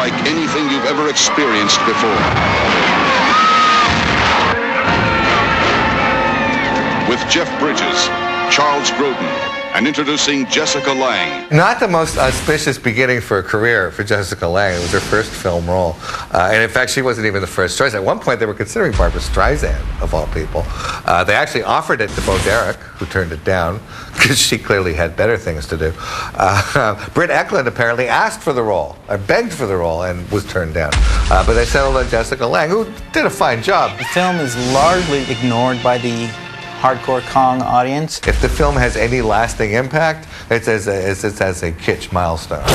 unlike anything you've ever experienced before. With Jeff Bridges, Charles Grodin, and introducing Jessica Lange. Not the most auspicious beginning for a career for Jessica Lange. It was her first film role. And in fact, she wasn't even the first choice. At one point, they were considering Barbra Streisand, of all people. They actually offered it to Bo Derek, who turned it down, because she clearly had better things to do. Britt Eklund apparently asked for the role, or begged for the role, and was turned down. But they settled on Jessica Lange, who did a fine job. The film is largely ignored by the hardcore Kong audience. If the film has any lasting impact, it's as a kitsch milestone.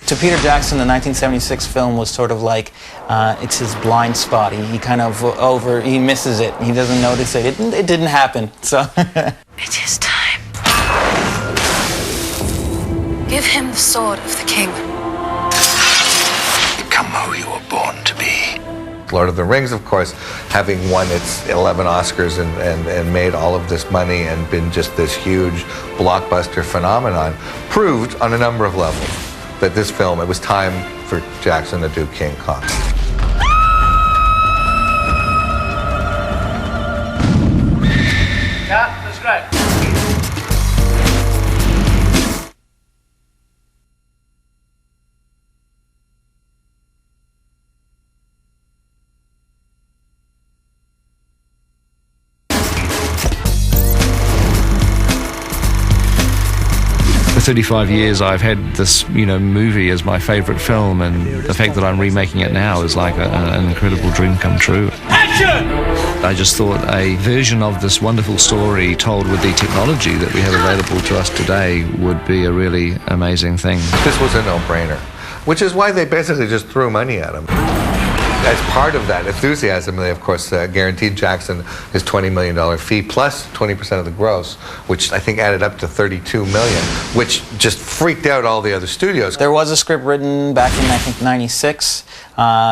To Peter Jackson, the 1976 film was sort of like, it's his blind spot. He kind of he misses it. He doesn't notice it. It didn't happen, so. It is time. Give him the sword of the king. Become who you were born to be. Lord of the Rings, of course, having won its 11 Oscars and made all of this money and been just this huge blockbuster phenomenon, proved on a number of levels that this film, it was time for Jackson to do King Kong. Yeah, that's great. For 35 years I've had this, movie as my favorite film, and the fact that I'm remaking it now is like an incredible dream come true. Action! I just thought a version of this wonderful story told with the technology that we have available to us today would be a really amazing thing. This was a no-brainer, which is why they basically just threw money at him. As part of that enthusiasm, they, of course, guaranteed Jackson his $20 million fee plus 20% of the gross, which I think added up to $32 million, which just freaked out all the other studios. There was a script written back in, I think, '96.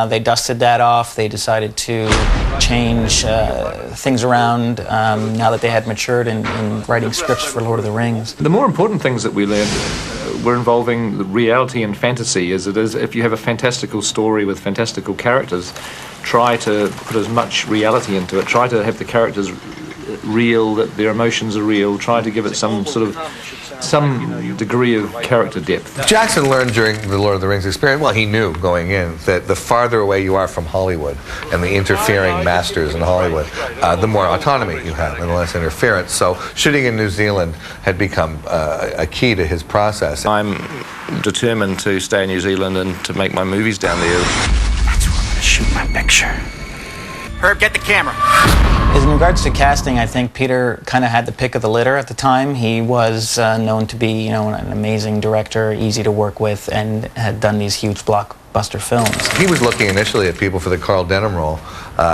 They dusted that off. They decided to change things around now that they had matured in writing scripts for Lord of the Rings. The more important things that we learned were involving the reality and fantasy as it is. If you have a fantastical story with fantastical characters, try to put as much reality into it. Try to have the characters real, that their emotions are real. Try to give it some degree of character depth. Jackson learned during the Lord of the Rings experience, well, he knew going in that the farther away you are from Hollywood and the interfering masters in Hollywood, the more autonomy you have and the less interference. So shooting in New Zealand had become a key to his process. I'm determined to stay in New Zealand and to make my movies down there. That's where I'm going to shoot my picture. Herb, get the camera. In regards to casting, I think Peter kind of had the pick of the litter at the time. He was known to be, an amazing director, easy to work with, and had done these huge blockbuster films. He was looking initially at people for the Carl Denham role,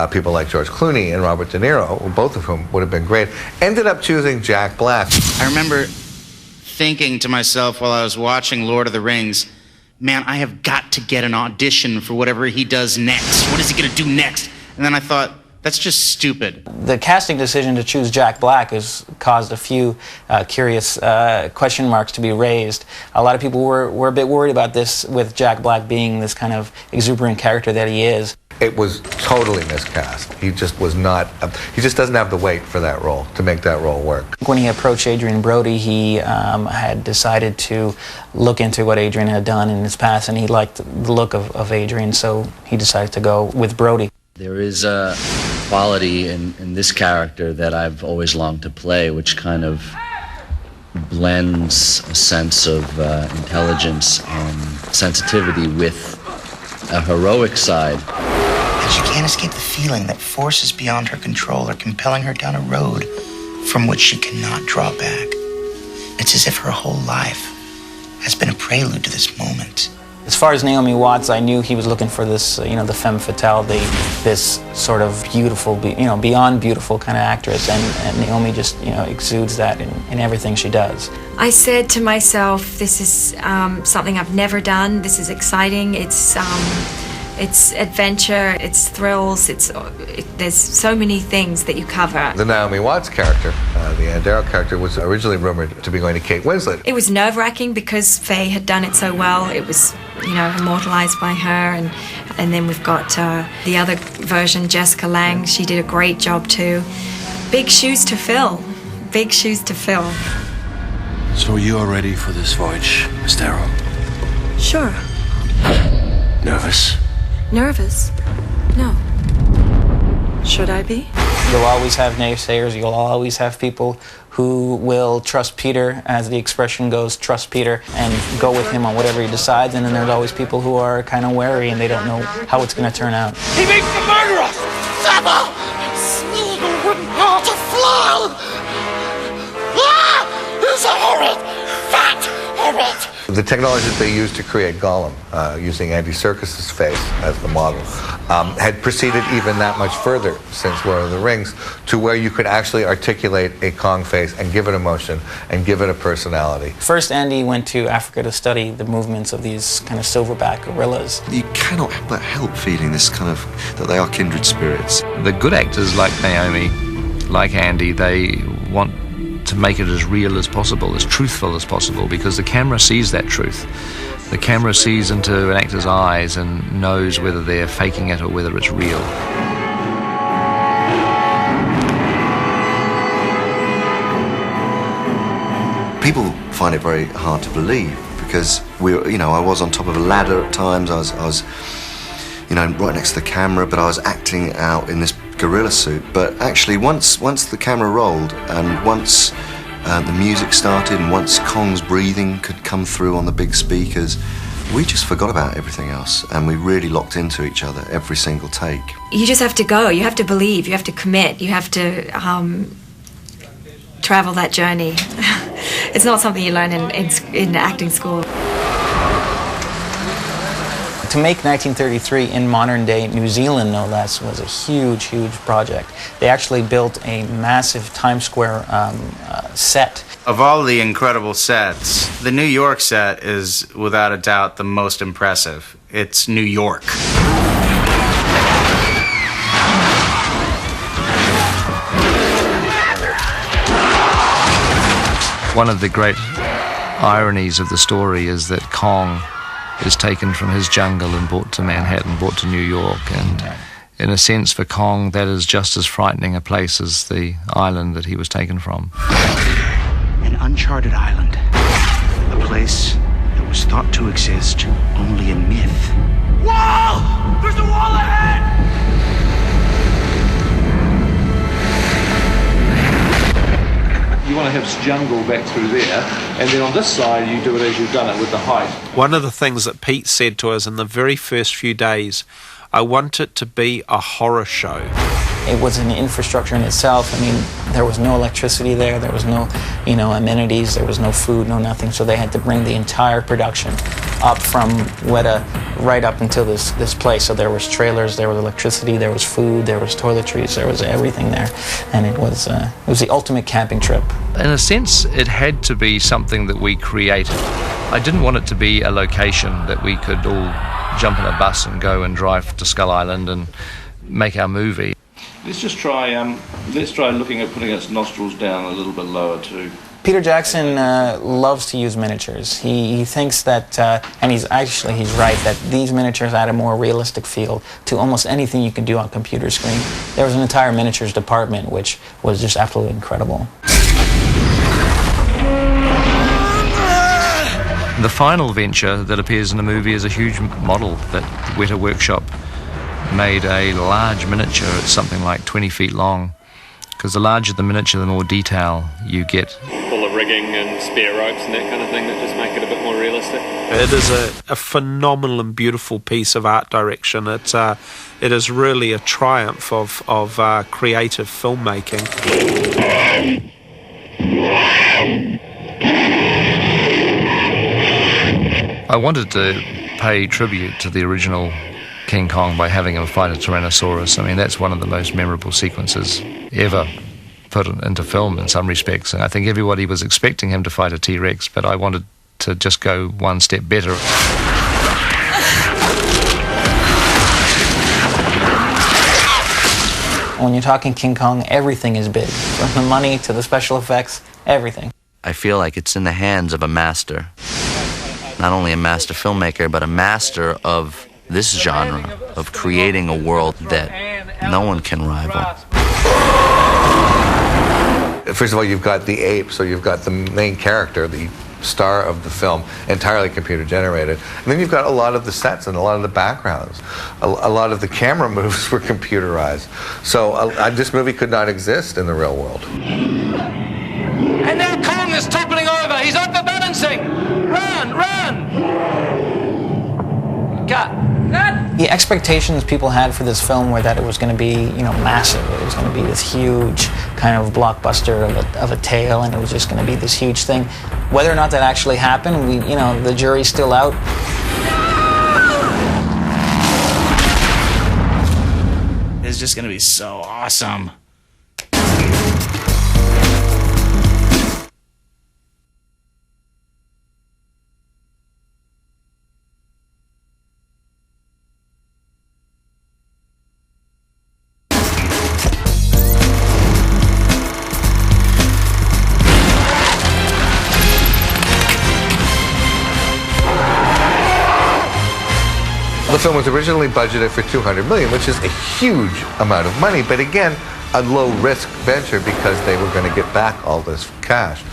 people like George Clooney and Robert De Niro, both of whom would have been great. Ended up choosing Jack Black. I remember thinking to myself while I was watching Lord of the Rings, man, I have got to get an audition for whatever he does next. What is he going to do next? And then I thought, that's just stupid. The casting decision to choose Jack Black has caused a few curious question marks to be raised. A lot of people were a bit worried about this, with Jack Black being this kind of exuberant character that he is. It was totally miscast. He just was not, he just doesn't have the weight for that role, to make that role work. When he approached Adrian Brody, he had decided to look into what Adrian had done in his past, and he liked the look of Adrian, so he decided to go with Brody. There is a quality in this character that I've always longed to play, which kind of blends a sense of intelligence and sensitivity with a heroic side. She can't escape the feeling that forces beyond her control are compelling her down a road from which she cannot draw back. It's as if her whole life has been a prelude to this moment. As far as Naomi Watts, I knew he was looking for this, the femme fatale, this sort of beautiful, beyond beautiful kind of actress, and Naomi just, exudes that in everything she does. I said to myself, this is something I've never done. This is exciting. It's It's adventure, it's thrills, there's so many things that you cover. The Naomi Watts character, the Andero character, was originally rumored to be going to Kate Winslet. It was nerve-wracking because Faye had done it so well. It was, immortalized by her, and then we've got the other version, Jessica Lange. She did a great job too. Big shoes to fill. Big shoes to fill. So you are ready for this voyage, Miss Darrow? Sure. Nervous? Nervous? No. Should I be? You'll always have naysayers. You'll always have people who will trust Peter, as the expression goes, trust Peter, and go with him on whatever he decides. And then there's always people who are kind of wary and they don't know how it's going to turn out. He means to murder us! Never! Smeagol wouldn't hurt a fly! Ah! He's a horrid, fat horrid! The technology that they used to create Gollum, using Andy Serkis's face as the model, had proceeded even that much further since Lord of the Rings, to where you could actually articulate a Kong face and give it emotion and give it a personality. First, Andy went to Africa to study the movements of these kind of silverback gorillas. You cannot but help feeling this kind of, that they are kindred spirits. The good actors like Naomi, like Andy, they want to make it as real as possible, as truthful as possible, because the camera sees that truth. The camera sees into an actor's eyes and knows whether they're faking it or whether it's real. People find it very hard to believe because I was on top of a ladder at times. I was right next to the camera, but I was acting out in this gorilla suit. But actually, once the camera rolled and once the music started and once Kong's breathing could come through on the big speakers, we just forgot about everything else and we really locked into each other every single take. You just have to go. You have to believe. You have to commit. You have to travel that journey. It's not something you learn in acting school. To make 1933 in modern-day New Zealand, no less, was a huge, huge project. They actually built a massive Times Square set. Of all the incredible sets, the New York set is without a doubt the most impressive. It's New York. One of the great ironies of the story is that Kong is taken from his jungle and brought to Manhattan, brought to New York, and in a sense for Kong that is just as frightening a place as the island that he was taken from. An uncharted island, a place that was thought to exist only in myth. Wall! There's a wall ahead! You want to have jungle back through there, and then on this side you do it as you've done it with the height. One of the things that Pete said to us in the very first few days, I want it to be a horror show. It was an infrastructure in itself. I mean, there was no electricity there, there was no, amenities, there was no food, no nothing, so they had to bring the entire production up from Weta right up until this place. So there was trailers, there was electricity, there was food, there was toiletries, there was everything there. And it was the ultimate camping trip. In a sense, it had to be something that we created. I didn't want it to be a location that we could all jump in a bus and go and drive to Skull Island and make our movie. Let's just try looking at putting its nostrils down a little bit lower too. Peter Jackson loves to use miniatures. He thinks that, and he's right, that these miniatures add a more realistic feel to almost anything you can do on a computer screen. There was an entire miniatures department which was just absolutely incredible. The final venture that appears in the movie is a huge model that Weta Workshop made a large miniature. It's something like 20 feet long, because the larger the miniature, the more detail you get. Full of rigging and spare ropes and that kind of thing that just make it a bit more realistic. It is a phenomenal and beautiful piece of art direction. It is really a triumph of creative filmmaking. I wanted to pay tribute to the original King Kong by having him fight a Tyrannosaurus. I mean, that's one of the most memorable sequences ever put into film in some respects. And I think everybody was expecting him to fight a T-Rex, but I wanted to just go one step better. When you're talking King Kong, everything is big. From the money to the special effects, everything. I feel like it's in the hands of a master. Not only a master filmmaker, but a master of this genre, of creating a world that no one can rival. First of all, you've got the ape, so you've got the main character, the star of the film, entirely computer generated. And then you've got a lot of the sets and a lot of the backgrounds. A lot of the camera moves were computerized. So this movie could not exist in the real world. And now Kong is toppling over. He's overbalancing. Run, run. Cut. The expectations people had for this film were that it was going to be, massive. It was going to be this huge kind of blockbuster of a tale, and it was just going to be this huge thing. Whether or not that actually happened, the jury's still out. It's just going to be so awesome. The film was originally budgeted for $200 million, which is a huge amount of money, but again, a low-risk venture because they were going to get back all this cash.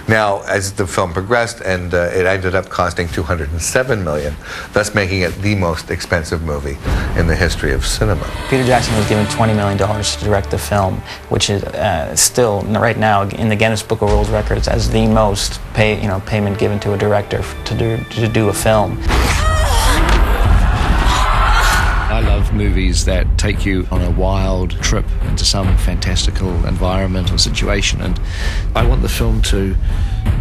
Now, as the film progressed, and it ended up costing $207 million, thus making it the most expensive movie in the history of cinema. Peter Jackson was given $20 million to direct the film, which is still, right now, in the Guinness Book of World Records as the most payment given to a director to do a film. I love movies that take you on a wild trip into some fantastical environment or situation, and I want the film to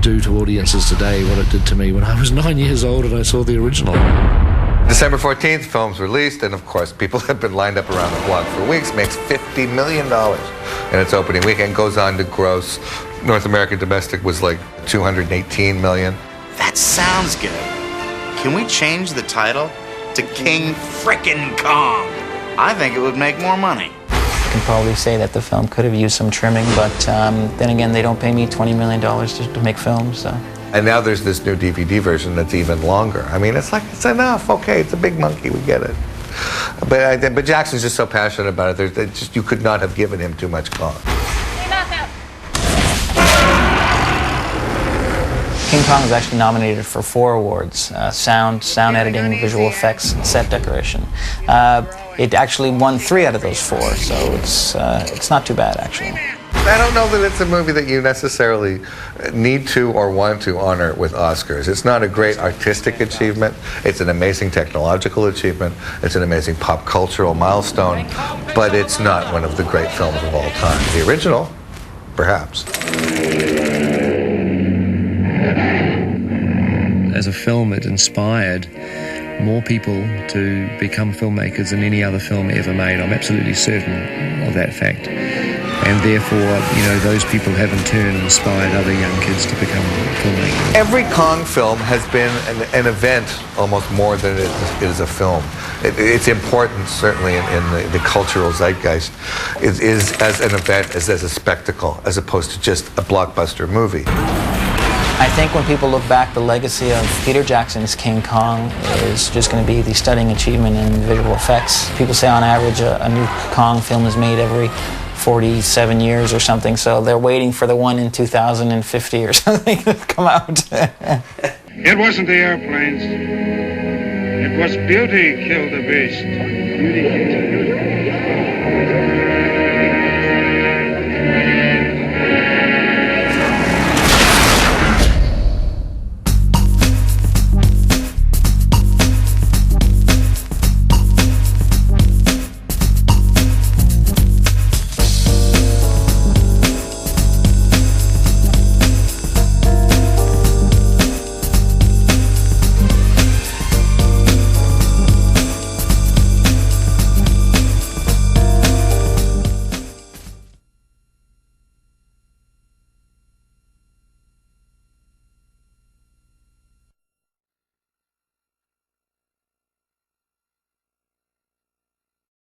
do to audiences today what it did to me when I was 9 years old and I saw the original. December 14th, film's released, and of course, people have been lined up around the block for weeks. Makes $50 million in its opening weekend. Goes on to gross. North American domestic was like $218 million. That sounds good. Can we change the title to King Frickin' Kong? I think it would make more money. I can probably say that the film could have used some trimming, but then again, they don't pay me $20 million to make films, so. And now there's this new DVD version that's even longer. I mean, it's enough. Okay, it's a big monkey. We get it. But Jackson's just so passionate about it. You could not have given him too much Kong. King Kong was actually nominated for 4 awards: sound editing, visual effects, and set decoration. It actually won 3 out of those 4, so it's not too bad, actually. I don't know that it's a movie that you necessarily need to or want to honor with Oscars. It's not a great artistic achievement. It's an amazing technological achievement. It's an amazing pop cultural milestone, but it's not one of the great films of all time. The original, perhaps. As a film, it inspired more people to become filmmakers than any other film ever made. I'm absolutely certain of that fact. And therefore, those people have in turn inspired other young kids to become filmmakers. Every Kong film has been an event almost more than it is a film. It's important, certainly, in the cultural zeitgeist, is as an event, as a spectacle, as opposed to just a blockbuster movie. I think when people look back, the legacy of Peter Jackson's King Kong is just going to be the stunning achievement in visual effects. People say on average a new Kong film is made every 47 years or something, so they're waiting for the one in 2050 or something to come out. It wasn't the airplanes. It was beauty killed the beast. Beauty killed the beast.